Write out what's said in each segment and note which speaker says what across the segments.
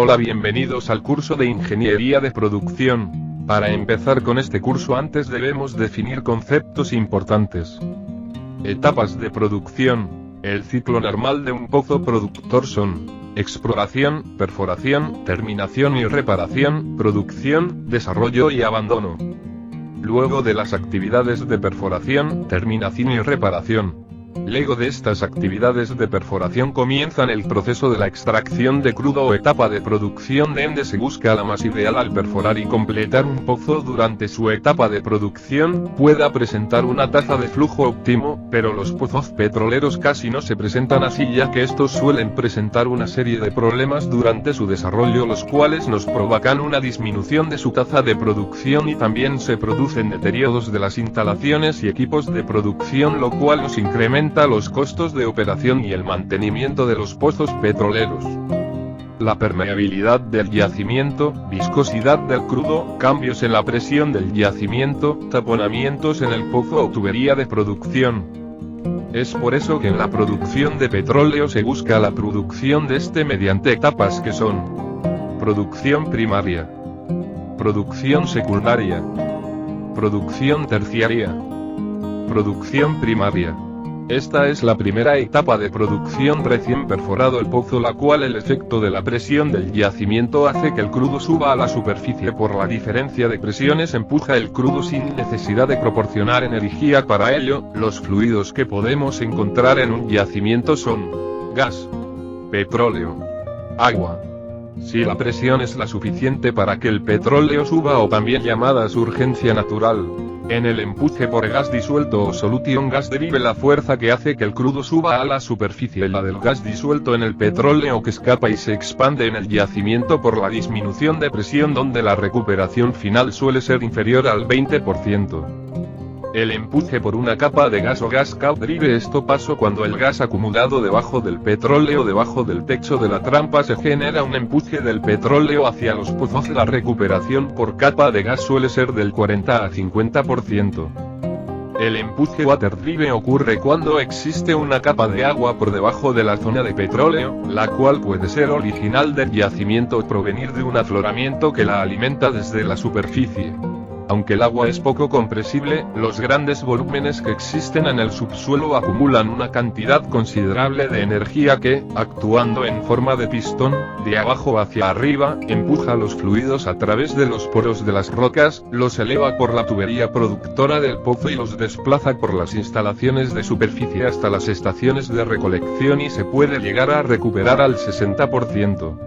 Speaker 1: Hola, bienvenidos al curso de Ingeniería de Producción. Para empezar con este curso antes debemos definir conceptos importantes. Etapas de producción. El ciclo normal de un pozo productor son: exploración, perforación, terminación y reparación, producción, desarrollo y abandono. Luego de las actividades de perforación, terminación y reparación. Luego de estas actividades de perforación comienzan el proceso de la extracción de crudo o etapa de producción, donde se busca la más ideal al perforar y completar un pozo. Durante su etapa de producción, pueda presentar una tasa de flujo óptimo, pero los pozos petroleros casi no se presentan así, ya que estos suelen presentar una serie de problemas durante su desarrollo, los cuales nos provocan una disminución de su tasa de producción y también se producen deterioros de las instalaciones y equipos de producción, lo cual nos incrementa los costos de operación y el mantenimiento de los pozos petroleros. La permeabilidad del yacimiento, viscosidad del crudo, cambios en la presión del yacimiento, taponamientos en el pozo o tubería de producción. Es por eso que en la producción de petróleo se busca la producción de este mediante etapas que son: producción primaria, producción secundaria, producción terciaria, producción primaria. Esta es la primera etapa de producción recién perforado el pozo, la cual el efecto de la presión del yacimiento hace que el crudo suba a la superficie. Por la diferencia de presiones empuja el crudo sin necesidad de proporcionar energía para ello. Los fluidos que podemos encontrar en un yacimiento son: gas, petróleo, agua. Si la presión es la suficiente para que el petróleo suba, o también llamada surgencia natural, en el empuje por gas disuelto o solution gas derive la fuerza que hace que el crudo suba a la superficie, la del gas disuelto en el petróleo que escapa y se expande en el yacimiento por la disminución de presión, donde la recuperación final suele ser inferior al 20%. El empuje por una capa de gas o gas cap derive esto paso cuando el gas acumulado debajo del petróleo, debajo del techo de la trampa, se genera un empuje del petróleo hacia los pozos. La recuperación por capa de gas suele ser del 40 a 50%. El empuje water drive ocurre cuando existe una capa de agua por debajo de la zona de petróleo, la cual puede ser original del yacimiento o provenir de un afloramiento que la alimenta desde la superficie. Aunque el agua es poco compresible, los grandes volúmenes que existen en el subsuelo acumulan una cantidad considerable de energía que, actuando en forma de pistón, de abajo hacia arriba, empuja los fluidos a través de los poros de las rocas, los eleva por la tubería productora del pozo y los desplaza por las instalaciones de superficie hasta las estaciones de recolección, y se puede llegar a recuperar al 60%.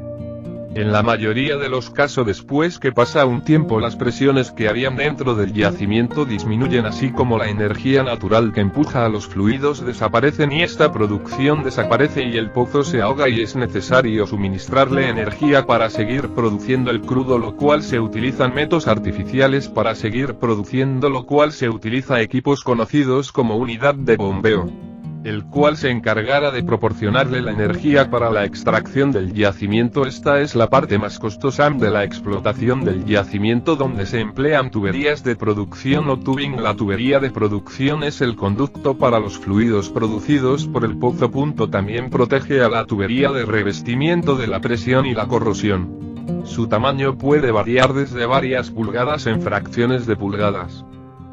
Speaker 1: En la mayoría de los casos, después que pasa un tiempo, las presiones que habían dentro del yacimiento disminuyen, así como la energía natural que empuja a los fluidos desaparecen, y esta producción desaparece y el pozo se ahoga, y es necesario suministrarle energía para seguir produciendo el crudo, lo cual se utilizan métodos artificiales para seguir produciendo, lo cual se utiliza equipos conocidos como unidad de bombeo, el cual se encargará de proporcionarle la energía para la extracción del yacimiento. Esta es la parte más costosa de la explotación del yacimiento, donde se emplean tuberías de producción o tubing. La tubería de producción es el conducto para los fluidos producidos por el pozo. También protege a la tubería de revestimiento de la presión y la corrosión. Su tamaño puede variar desde varias pulgadas en fracciones de pulgadas,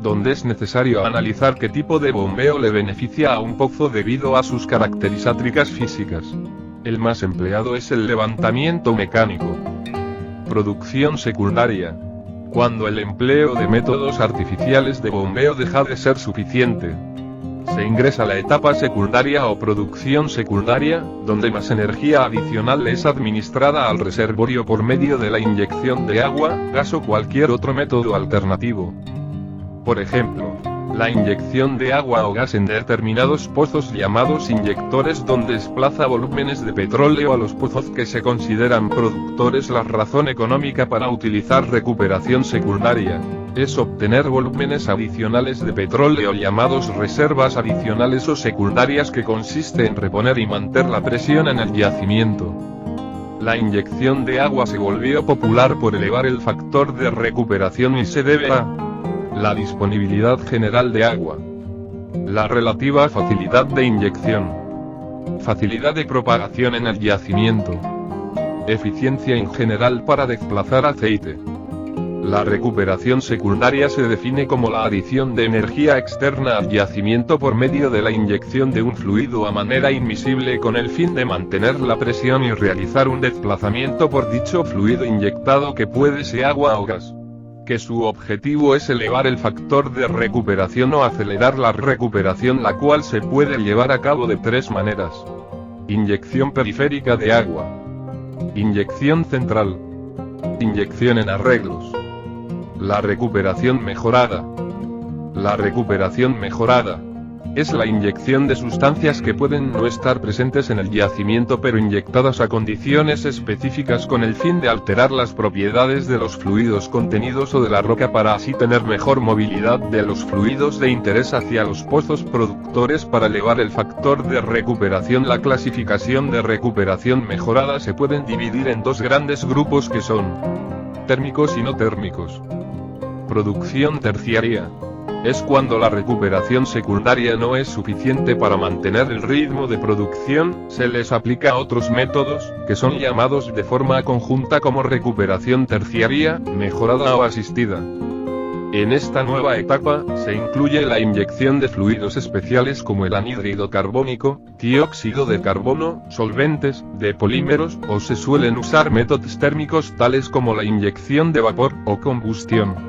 Speaker 1: donde es necesario analizar qué tipo de bombeo le beneficia a un pozo debido a sus características físicas. El más empleado es el levantamiento mecánico. Producción secundaria. Cuando el empleo de métodos artificiales de bombeo deja de ser suficiente, se ingresa a la etapa secundaria o producción secundaria, donde más energía adicional es administrada al reservorio por medio de la inyección de agua, gas o cualquier otro método alternativo. Por ejemplo, la inyección de agua o gas en determinados pozos llamados inyectores, donde desplaza volúmenes de petróleo a los pozos que se consideran productores. La razón económica para utilizar recuperación secundaria es obtener volúmenes adicionales de petróleo llamados reservas adicionales o secundarias, que consiste en reponer y mantener la presión en el yacimiento. La inyección de agua se volvió popular por elevar el factor de recuperación y se debe a la disponibilidad general de agua, la relativa facilidad de inyección, facilidad de propagación en el yacimiento, Eficiencia en general para desplazar aceite. La recuperación secundaria se define como la adición de energía externa al yacimiento por medio de la inyección de un fluido a manera invisible con el fin de mantener la presión y realizar un desplazamiento por dicho fluido inyectado que puede ser agua o gas. Que su objetivo es elevar el factor de recuperación o acelerar la recuperación, la cual se puede llevar a cabo de tres maneras. Inyección periférica de agua. Inyección central. Inyección en arreglos. La recuperación mejorada. La recuperación mejorada es la inyección de sustancias que pueden no estar presentes en el yacimiento pero inyectadas a condiciones específicas con el fin de alterar las propiedades de los fluidos contenidos o de la roca para así tener mejor movilidad de los fluidos de interés hacia los pozos productores para elevar el factor de recuperación. La clasificación de recuperación mejorada se pueden dividir en dos grandes grupos que son térmicos y no térmicos. Producción terciaria. Es cuando la recuperación secundaria no es suficiente para mantener el ritmo de producción, se les aplica otros métodos, que son llamados de forma conjunta como recuperación terciaria, mejorada o asistida. En esta nueva etapa, se incluye la inyección de fluidos especiales como el anhídrido carbónico, dióxido de carbono, solventes, de polímeros, o se suelen usar métodos térmicos tales como la inyección de vapor, o combustión.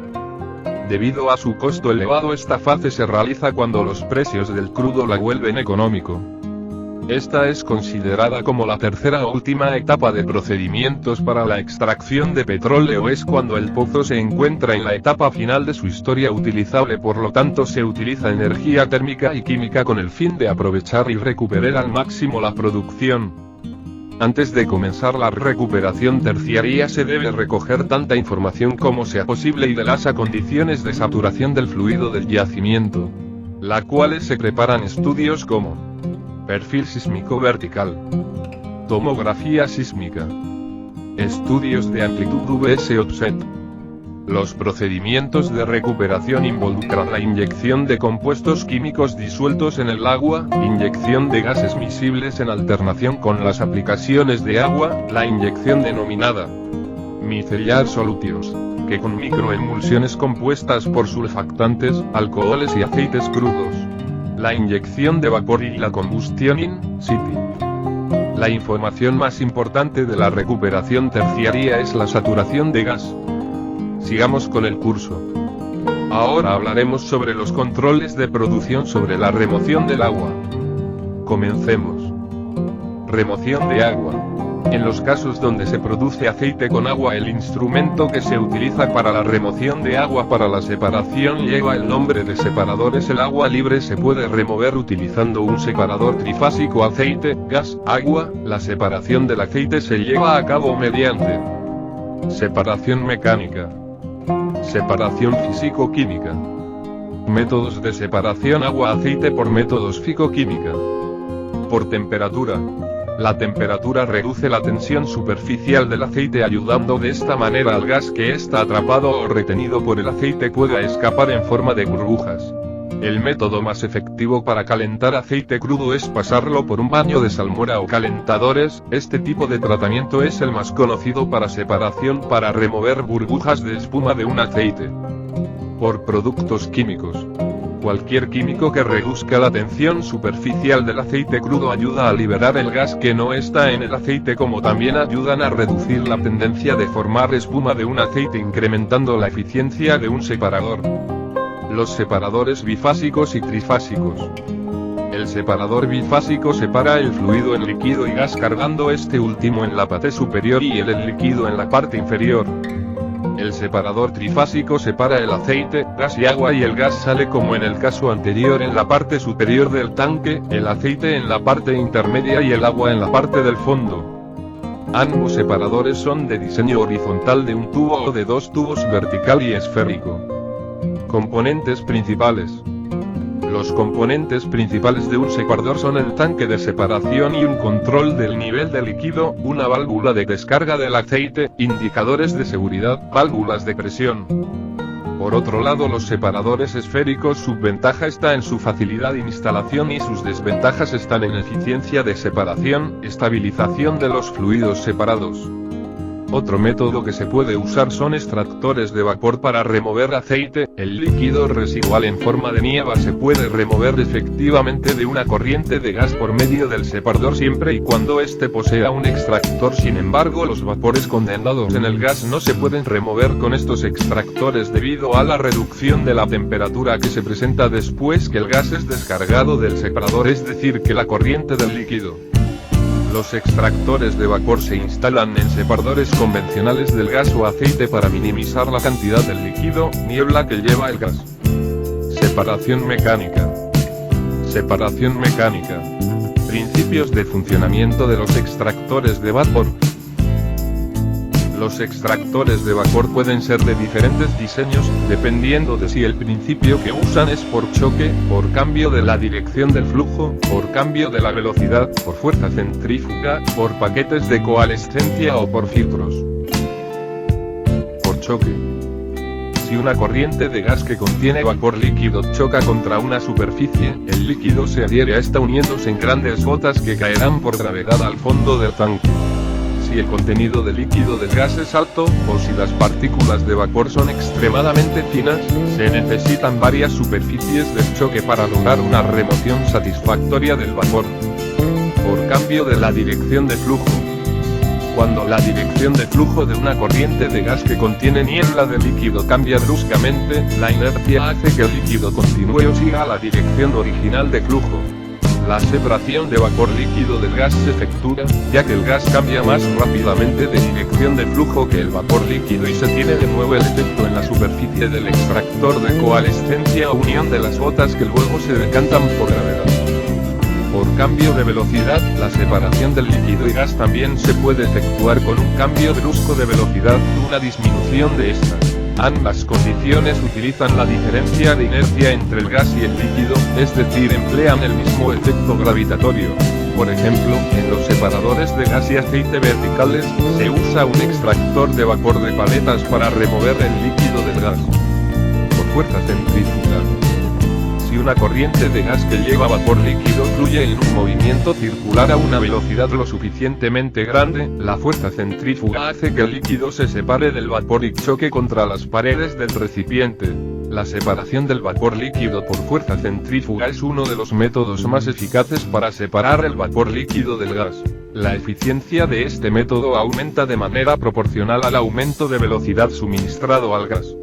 Speaker 1: Debido a su costo elevado, esta fase se realiza cuando los precios del crudo la vuelven económico. Esta es considerada como la tercera o última etapa de procedimientos para la extracción de petróleo. Es cuando el pozo se encuentra en la etapa final de su historia utilizable, por lo tanto se utiliza energía térmica y química con el fin de aprovechar y recuperar al máximo la producción. Antes de comenzar la recuperación terciaria se debe recoger tanta información como sea posible y de las condiciones de saturación del fluido del yacimiento, las cuales se preparan estudios como perfil sísmico vertical, tomografía sísmica, estudios de amplitud UVS offset. Los procedimientos de recuperación involucran la inyección de compuestos químicos disueltos en el agua, inyección de gases miscibles en alternación con las aplicaciones de agua, la inyección denominada micellar solutios, que con microemulsiones compuestas por sulfactantes, alcoholes y aceites crudos, la inyección de vapor y la combustión in situ. La información más importante de la recuperación terciaria es la saturación de gas. Sigamos con el curso. Ahora hablaremos sobre los controles de producción sobre la remoción del agua. Comencemos. Remoción de agua. En los casos donde se produce aceite con agua, el instrumento que se utiliza para la remoción de agua para la separación lleva el nombre de separadores. El agua libre se puede remover utilizando un separador trifásico aceite, gas, agua. La separación del aceite se lleva a cabo mediante separación mecánica, separación físico-química, métodos de separación agua-aceite por métodos físico-química. Por temperatura. La temperatura reduce la tensión superficial del aceite, ayudando de esta manera al gas que está atrapado o retenido por el aceite pueda escapar en forma de burbujas. El método más efectivo para calentar aceite crudo es pasarlo por un baño de salmuera o calentadores. Este tipo de tratamiento es el más conocido para separación para remover burbujas de espuma de un aceite. Por productos químicos. Cualquier químico que reduzca la tensión superficial del aceite crudo ayuda a liberar el gas que no está en el aceite, como también ayudan a reducir la tendencia de formar espuma de un aceite, incrementando la eficiencia de un separador. Los separadores bifásicos y trifásicos. El separador bifásico separa el fluido en líquido y gas, cargando este último en la parte superior y el líquido en la parte inferior. El separador trifásico separa el aceite, gas y agua, y el gas sale, como en el caso anterior, en la parte superior del tanque, el aceite en la parte intermedia y el agua en la parte del fondo. Ambos separadores son de diseño horizontal de un tubo o de dos tubos, vertical y esférico. Componentes principales. Los componentes principales de un separador son el tanque de separación y un control del nivel de líquido, una válvula de descarga del aceite, indicadores de seguridad, válvulas de presión. Por otro lado, los separadores esféricos, su ventaja está en su facilidad de instalación y sus desventajas están en eficiencia de separación, estabilización de los fluidos separados. Otro método que se puede usar son extractores de vapor para remover aceite. El líquido residual en forma de niebla se puede remover efectivamente de una corriente de gas por medio del separador siempre y cuando éste posea un extractor. Sin embargo, los vapores condensados en el gas no se pueden remover con estos extractores debido a la reducción de la temperatura que se presenta después que el gas es descargado del separador, es decir, que la corriente del líquido. Los extractores de vapor se instalan en separadores convencionales del gas o aceite para minimizar la cantidad del líquido, niebla que lleva el gas. Separación mecánica. Separación mecánica. Principios de funcionamiento de los extractores de vapor. Los extractores de vapor pueden ser de diferentes diseños, dependiendo de si el principio que usan es por choque, por cambio de la dirección del flujo, por cambio de la velocidad, por fuerza centrífuga, por paquetes de coalescencia o por filtros. Por choque. Si una corriente de gas que contiene vapor líquido choca contra una superficie, el líquido se adhiere a esta uniéndose en grandes gotas que caerán por gravedad al fondo del tanque. Si el contenido de líquido del gas es alto, o si las partículas de vapor son extremadamente finas, se necesitan varias superficies de choque para lograr una remoción satisfactoria del vapor. Por cambio de la dirección de flujo. Cuando la dirección de flujo de una corriente de gas que contiene niebla de líquido cambia bruscamente, la inercia hace que el líquido continúe o siga la dirección original de flujo. La separación de vapor líquido del gas se efectúa, ya que el gas cambia más rápidamente de dirección de flujo que el vapor líquido y se tiene de nuevo el efecto en la superficie del extractor de coalescencia o unión de las gotas que luego se decantan por gravedad. Por cambio de velocidad, la separación del líquido y gas también se puede efectuar con un cambio brusco de velocidad, una disminución de esta. Ambas condiciones utilizan la diferencia de inercia entre el gas y el líquido, es decir, emplean el mismo efecto gravitatorio. Por ejemplo, en los separadores de gas y aceite verticales, se usa un extractor de vapor de paletas para remover el líquido del gas. Por fuerza centrífuga. Si una corriente de gas que lleva vapor líquido fluye en un movimiento circular a una velocidad lo suficientemente grande, la fuerza centrífuga hace que el líquido se separe del vapor y choque contra las paredes del recipiente. La separación del vapor líquido por fuerza centrífuga es uno de los métodos más eficaces para separar el vapor líquido del gas. La eficiencia de este método aumenta de manera proporcional al aumento de velocidad suministrado al gas.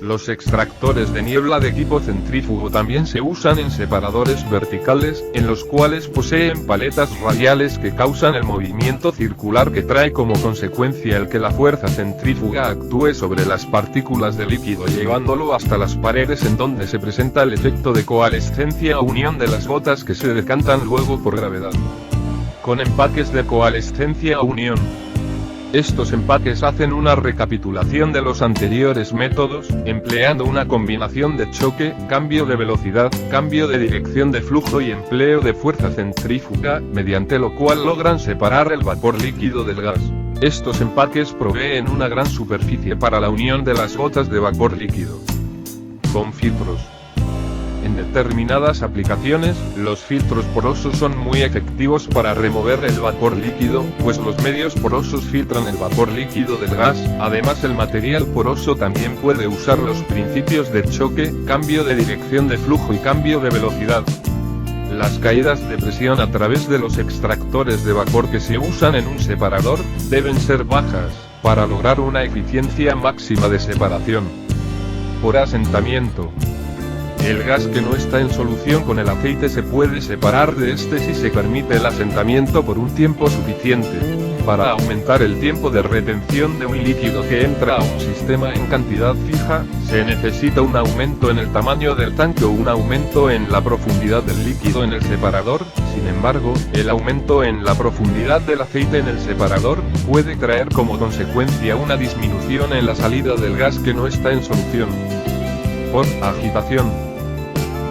Speaker 1: Los extractores de niebla de tipo centrífugo también se usan en separadores verticales, en los cuales poseen paletas radiales que causan el movimiento circular que trae como consecuencia el que la fuerza centrífuga actúe sobre las partículas de líquido llevándolo hasta las paredes en donde se presenta el efecto de coalescencia o unión de las gotas que se decantan luego por gravedad. Con empaques de coalescencia o unión. Estos empaques hacen una recapitulación de los anteriores métodos, empleando una combinación de choque, cambio de velocidad, cambio de dirección de flujo y empleo de fuerza centrífuga, mediante lo cual logran separar el vapor líquido del gas. Estos empaques proveen una gran superficie para la unión de las gotas de vapor líquido. Con filtros. En determinadas aplicaciones, los filtros porosos son muy efectivos para remover el vapor líquido, pues los medios porosos filtran el vapor líquido del gas. Además, el material poroso también puede usar los principios de choque, cambio de dirección de flujo y cambio de velocidad. Las caídas de presión a través de los extractores de vapor que se usan en un separador deben ser bajas, para lograr una eficiencia máxima de separación. Por asentamiento. El gas que no está en solución con el aceite se puede separar de este si se permite el asentamiento por un tiempo suficiente. Para aumentar el tiempo de retención de un líquido que entra a un sistema en cantidad fija, se necesita un aumento en el tamaño del tanque o un aumento en la profundidad del líquido en el separador. Sin embargo, el aumento en la profundidad del aceite en el separador puede traer como consecuencia una disminución en la salida del gas que no está en solución. Por agitación.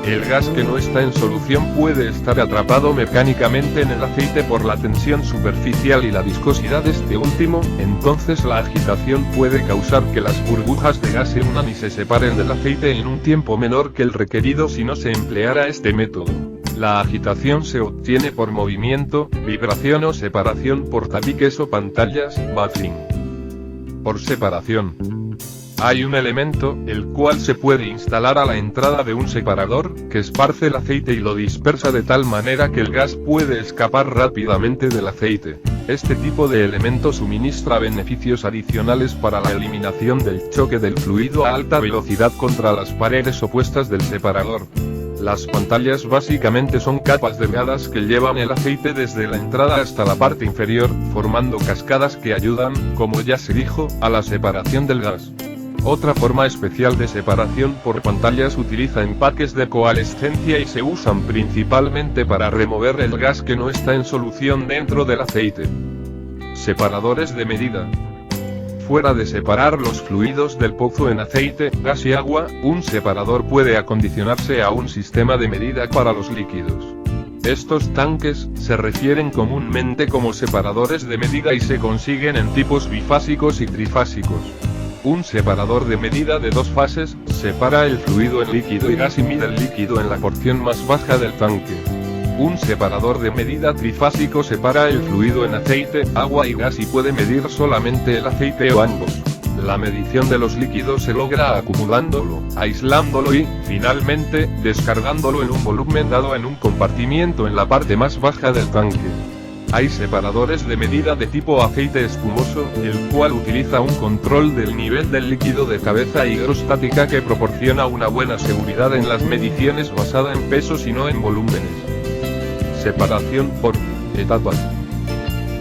Speaker 1: El gas que no está en solución puede estar atrapado mecánicamente en el aceite por la tensión superficial y la viscosidad de este último, entonces la agitación puede causar que las burbujas de gas se unan y se separen del aceite en un tiempo menor que el requerido si no se empleara este método. La agitación se obtiene por movimiento, vibración o separación por tabiques o pantallas, buffering. por separación. Hay un elemento, el cual se puede instalar a la entrada de un separador, que esparce el aceite y lo dispersa de tal manera que el gas puede escapar rápidamente del aceite. Este tipo de elemento suministra beneficios adicionales para la eliminación del choque del fluido a alta velocidad contra las paredes opuestas del separador. Las pantallas básicamente son capas delgadas que llevan el aceite desde la entrada hasta la parte inferior, formando cascadas que ayudan, como ya se dijo, a la separación del gas. Otra forma especial de separación por pantallas utiliza empaques de coalescencia y se usan principalmente para remover el gas que no está en solución dentro del aceite. Separadores de medida. Fuera de separar los fluidos del pozo en aceite, gas y agua, un separador puede acondicionarse a un sistema de medida para los líquidos. Estos tanques se refieren comúnmente como separadores de medida y se consiguen en tipos bifásicos y trifásicos. Un separador de medida de dos fases separa el fluido en líquido y gas y mide el líquido en la porción más baja del tanque. Un separador de medida trifásico separa el fluido en aceite, agua y gas y puede medir solamente el aceite o ambos. La medición de los líquidos se logra acumulándolo, aislándolo y, finalmente, descargándolo en un volumen dado en un compartimiento en la parte más baja del tanque. Hay separadores de medida de tipo aceite espumoso, el cual utiliza un control del nivel del líquido de cabeza hidrostática que proporciona una buena seguridad en las mediciones basada en pesos y no en volúmenes. Separación por etapas.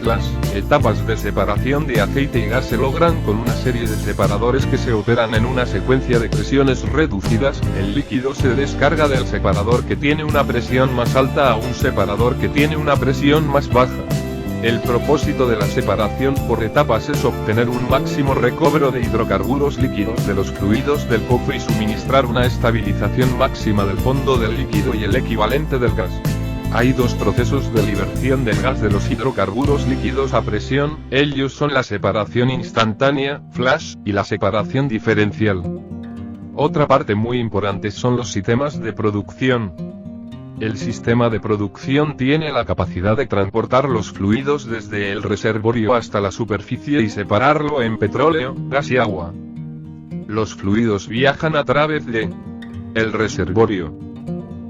Speaker 1: Las etapas de separación de aceite y gas se logran con una serie de separadores que se operan en una secuencia de presiones reducidas. El líquido se descarga del separador que tiene una presión más alta a un separador que tiene una presión más baja. El propósito de la separación por etapas es obtener un máximo recobro de hidrocarburos líquidos de los fluidos del pozo y suministrar una estabilización máxima del fondo del líquido y el equivalente del gas. Hay dos procesos de liberación del gas de los hidrocarburos líquidos a presión, ellos son la separación instantánea, flash, y la separación diferencial. Otra parte muy importante son los sistemas de producción. El sistema de producción tiene la capacidad de transportar los fluidos desde el reservorio hasta la superficie y separarlo en petróleo, gas y agua. Los fluidos viajan a través de el reservorio,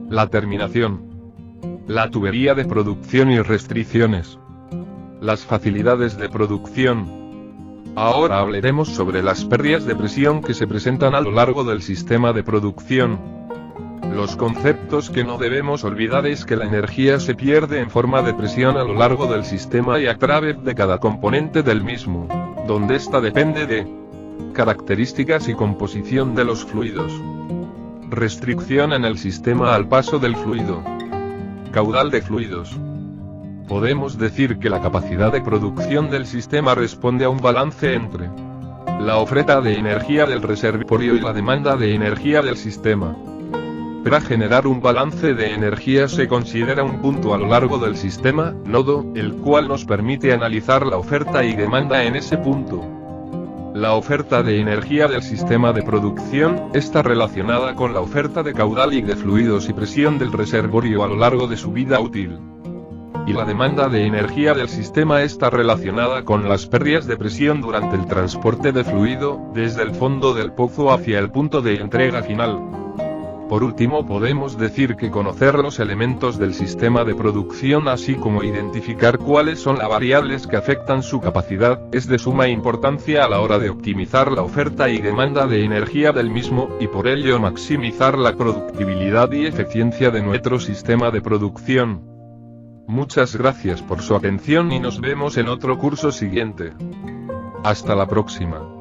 Speaker 1: la terminación, la tubería de producción y restricciones. Las facilidades de producción. Ahora hablaremos sobre las pérdidas de presión que se presentan a lo largo del sistema de producción. Los conceptos que no debemos olvidar es que la energía se pierde en forma de presión a lo largo del sistema y a través de cada componente del mismo, donde ésta depende de características y composición de los fluidos. Restricción en el sistema al paso del fluido. Caudal de fluidos. Podemos decir que la capacidad de producción del sistema responde a un balance entre la oferta de energía del reservorio y la demanda de energía del sistema. Para generar un balance de energía se considera un punto a lo largo del sistema, nodo, el cual nos permite analizar la oferta y demanda en ese punto. La oferta de energía del sistema de producción está relacionada con la oferta de caudal y de fluidos y presión del reservorio a lo largo de su vida útil. Y la demanda de energía del sistema está relacionada con las pérdidas de presión durante el transporte de fluido, desde el fondo del pozo hacia el punto de entrega final. Por último, podemos decir que conocer los elementos del sistema de producción así como identificar cuáles son las variables que afectan su capacidad, es de suma importancia a la hora de optimizar la oferta y demanda de energía del mismo, y por ello maximizar la productividad y eficiencia de nuestro sistema de producción. Muchas gracias por su atención y nos vemos en otro curso siguiente. Hasta la próxima.